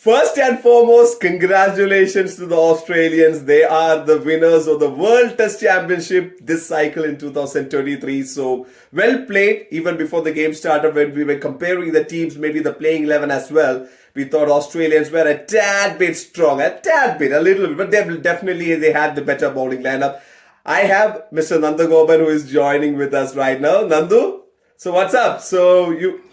First and foremost, congratulations to the Australians. They are the winners of the World Test Championship this cycle in 2023. So well played. Even before the game started, when we were comparing the teams, maybe the playing 11 as well, we thought Australians were a tad bit strong, a little bit, but they had the better bowling lineup. I have Mr. Nandagopan who is joining with us right now. Nandu, so what's up?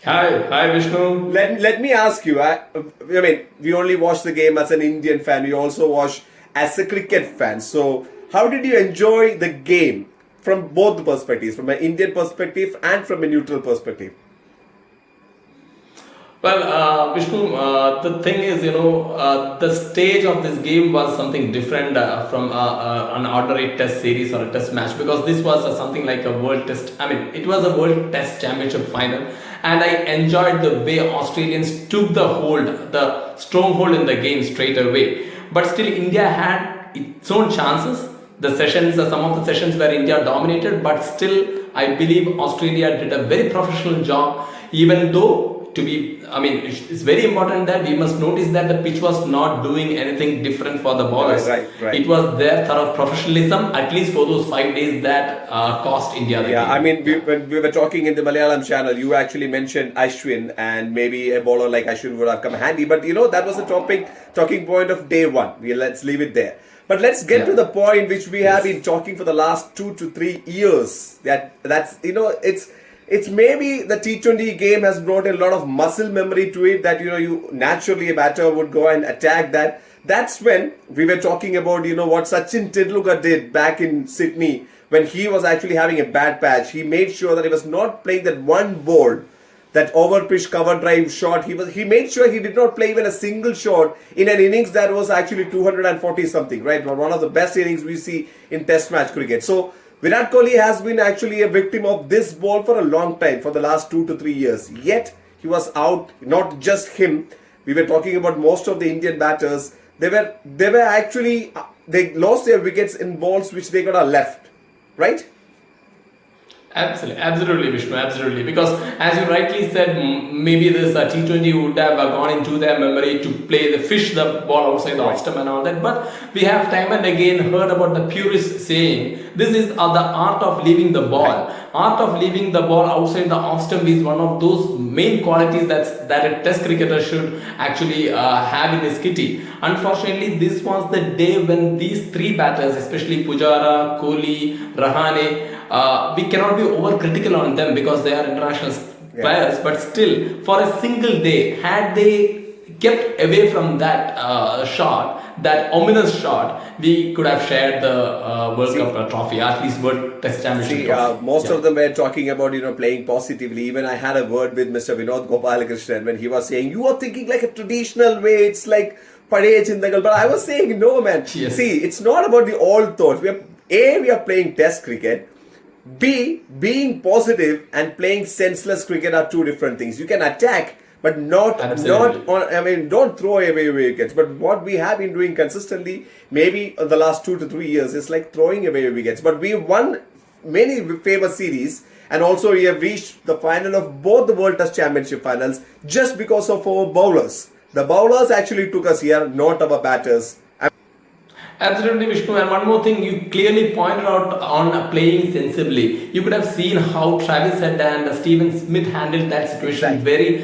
Hi Vishnu. Let me ask you. I mean, we only watch the game as an Indian fan. We also watch as a cricket fan. So, how did you enjoy the game from both the perspectives, from an Indian perspective and from a neutral perspective? Well, Vishnu, the thing is, the stage of this game was something different from an ordinary test series or a test match, because this was something like a world test. I mean, it was a world test championship final, and I enjoyed the way Australians took the stronghold in the game straight away. But still, India had its own chances. Some of the sessions where India dominated, but still, I believe Australia did a very professional job, even though it's very important that we must notice that the pitch was not doing anything different for the bowlers. Right. It was their thorough professionalism, at least for those 5 days, that cost India the game. I mean, when we were talking in the Malayalam channel, you actually mentioned Ashwin, and maybe a bowler like Ashwin would have come handy. But that was the talking point of day one. Let's leave it there. But let's get to the point which we have been talking for the last 2 to 3 years. It's maybe the T20 game has brought a lot of muscle memory to it, that you naturally, a batter would go and attack that. That's when we were talking about what Sachin Tendulkar did back in Sydney when he was actually having a bad patch. He made sure that he was not playing that one ball, that over pitch cover drive shot. He made sure he did not play even a single shot in an innings that was actually 240 something, right? One of the best innings we see in Test match cricket. So Virat Kohli has been actually a victim of this ball for a long time, for the last 2 to 3 years. Yet, he was out, not just him. We were talking about most of the Indian batters. They lost their wickets in balls which they could have left, right? Absolutely, Vishnu, absolutely. Because as you rightly said, maybe this T20 would have gone into their memory to play the ball outside the off stump and all that. But we have time and again heard about the purist saying, this is the art of leaving the ball. Right. Art of leaving the ball outside the off stump is one of those main qualities that a test cricketer should actually have in his kitty. Unfortunately, this was the day when these three batters, especially Pujara, Kohli, Rahane, we cannot be overcritical on them because they are international players, but still, for a single day, had they kept away from that that ominous shot, we could have shared the World Cup trophy, at least World Test Championship trophy. Most of them were talking about playing positively. Even I had a word with Mr. Vinod Gopalakrishnan when he was saying, you are thinking like a traditional way, it's like Pade Chindagal. But I was saying, no man, Yes. See, it's not about the old thoughts. We are playing Test cricket. B, being positive and playing senseless cricket are two different things. You can attack, but don't throw away wickets. But what we have been doing consistently, maybe in the last 2 to 3 years, is like throwing away wickets. But we won many famous series, and also we have reached the final of both the World Test Championship finals just because of our bowlers. The bowlers actually took us here, not our batters. Absolutely, Vishnu. And one more thing, you clearly pointed out on playing sensibly. You could have seen how Travis Head and Steven Smith handled that situation very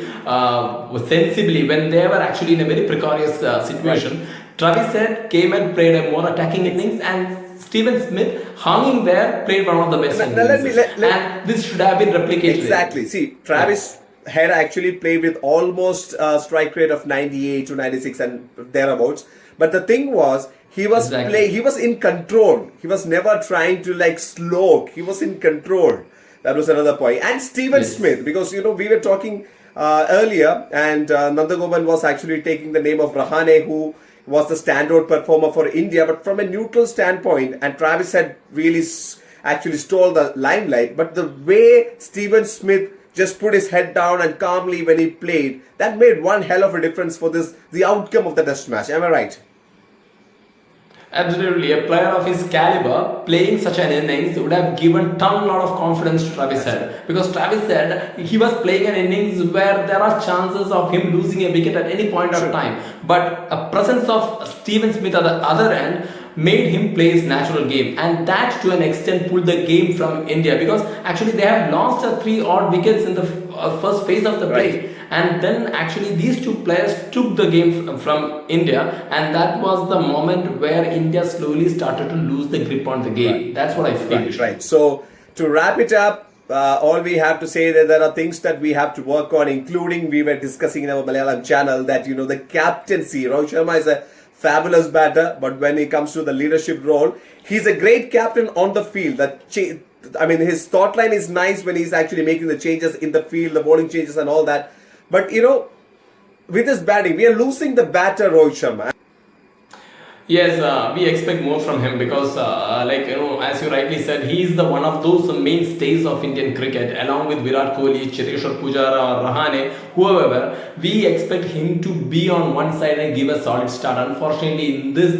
sensibly when they were actually in a very precarious situation. Right. Travis Head came and played a more attacking innings, and Steven Smith, hanging there, played one of the best innings. And this should have been replicated. Exactly. See, Travis Head actually played with almost a strike rate of 98 to 96 and thereabouts. But the thing was, he was in control. He was never trying to slow. He was in control. That was another point. And Steven Smith, because we were talking earlier, and Nandagopan was actually taking the name of Rahane, who was the standout performer for India. But from a neutral standpoint, and Travis had really actually stole the limelight. But the way Steven Smith just put his head down and calmly when he played, that made one hell of a difference for the outcome of the Test match. Am I right? Absolutely, a player of his caliber playing such an innings would have given lot of confidence to Travis Head, because Travis Head, he was playing an innings where there are chances of him losing a wicket at any point of time, but a presence of Steven Smith at the other end made him play his natural game, and that to an extent pulled the game from India, because actually they have lost 3 odd wickets in the first phase of the play, and then actually these two players took the game from India, and that was the moment where India slowly started to lose the grip on the game. That's what I feel. Right. So to wrap it up, all we have to say that there are things that we have to work on, including we were discussing in our Malayalam channel that the captaincy. Rohit Sharma is a fabulous batter, but when it comes to the leadership role, he's a great captain on the field. His thought line is nice when he's actually making the changes in the field, the bowling changes and all that. But with his batting, we are losing the batter Rohit Sharma. Yes, we expect more from him, because, as you rightly said, he is the one of those mainstays of Indian cricket, along with Virat Kohli, Cheteshwar Pujara, or Rahane, whoever. We expect him to be on one side and give a solid start. Unfortunately, in this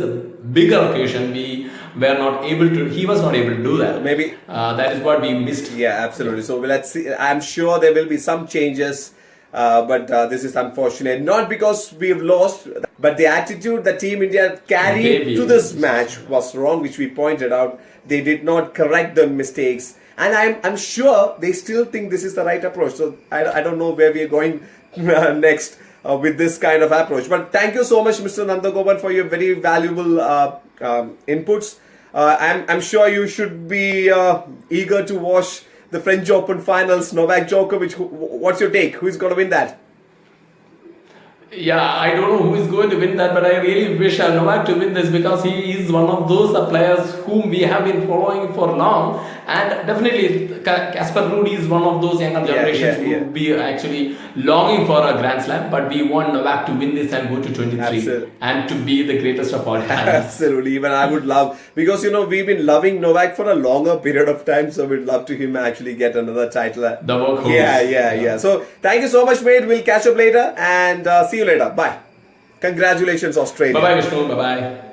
bigger occasion, he was not able to do that. Maybe that is what we missed. Yeah, absolutely. So let's see. I'm sure there will be some changes. But this is unfortunate, not because we've lost, but the attitude that Team India carried to this match was wrong, which we pointed out. They did not correct the mistakes, and I'm sure they still think this is the right approach. So I don't know where we are going next with this kind of approach. But thank you so much, Mr. Nandagopan, for your very valuable inputs. I'm sure you should be eager to watch the French Open finals, Novak Djokovic. What's your take? Who's going to win that? Yeah, I don't know who is going to win that, but I really wish Novak to win this, because he is one of those players whom we have been following for long, and definitely Casper Ruud is one of those younger generations who will be actually longing for a Grand Slam, but we want Novak to win this and go to 23. Absolutely. And to be the greatest of all time. Absolutely, even I would love, because we've been loving Novak for a longer period of time, so we'd love to him actually get another title. The workhorse. Yeah. So thank you so much, mate. We'll catch up later and see you later. Bye. Congratulations, Australia. Bye-bye, Vishnu. Bye-bye.